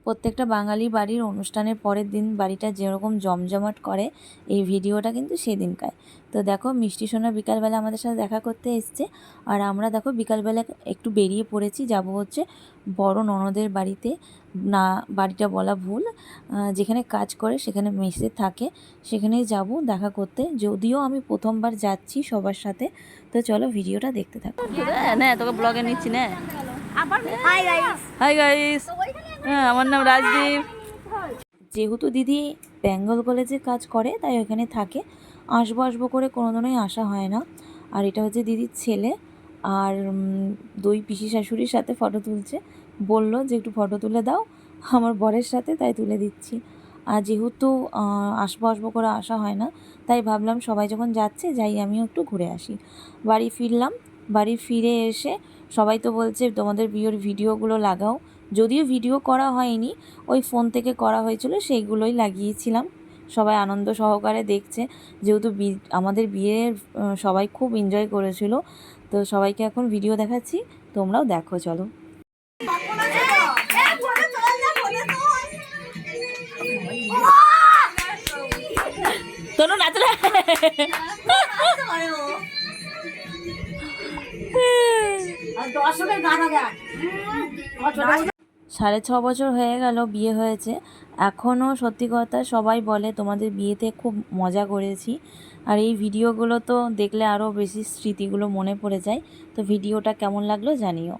প্রত্যেকটা বাঙালি বাড়ির অনুষ্ঠানের পরের দিন বাড়িটা যেরকম জমজমাট করে, এই ভিডিওটা কিন্তু সেদিনকার। তো দেখো মিষ্টি সোনা বিকালবেলা আমাদের সাথে দেখা করতে এসছে, আর আমরা দেখো বিকালবেলা একটু বেরিয়ে পড়েছি, যাব হচ্ছে বড় ননদের বাড়িতে। না, বাড়িটা বলা ভুল, যেখানে কাজ করে সেখানে মেসে থাকে, সেখানেই যাব দেখা করতে। যদিও আমি প্রথমবার যাচ্ছি সবার সাথে। তো চলো ভিডিওটা দেখতে থাকো। না তোকে ব্লগে নিচ্ছি না। হাই গাইস, হ্যাঁ আমার নাম রাজদীপ। যেহেতু দিদি বেঙ্গল কলেজে কাজ করে তাই ওখানে থাকে, আসবো আসবো করে কোনোদিনই আসা হয় না। আর এটা হচ্ছে দিদির ছেলে, আর দুই পিসি শাশুড়ির সাথে ফটো তুলছে। বললো যে একটু ফটো তুলে দাও আমার বরের সাথে, তাই তুলে দিচ্ছি। আর যেহেতু আসবো আসবো করে আসা হয় না, তাই ভাবলাম সবাই যখন যাচ্ছে যাই আমিও একটু ঘুরে আসি। বাড়ি ফিরলাম। বাড়ি ফিরে এসে সবাই তো বলছে তোমাদের বিয়ের ভিডিওগুলো লাগাও। যদিও ভিডিও করা হয়নি, ওই ফোন থেকে করা হয়েছিল সেইগুলোই লাগিয়েছিলাম। সবাই আনন্দ সহকারে দেখছে, যেহেতু আমাদের বিয়ের সবাই খুব এনজয় করেছিল। তো সবাইকে এখন ভিডিও দেখাচ্ছি, তোমরাও দেখো চলো। তোনো নাচলে 6.5 বছর হয়ে গেল বিয়ে হয়েছে, এখনও সত্যি কথা সবাই বলে তোমাদের বিয়েতে খুব মজা করেছি। আর এই ভিডিওগুলো তো দেখলে আরও বেশি স্মৃতিগুলো মনে পড়ে যায়। তো ভিডিওটা কেমন লাগলো জানিও।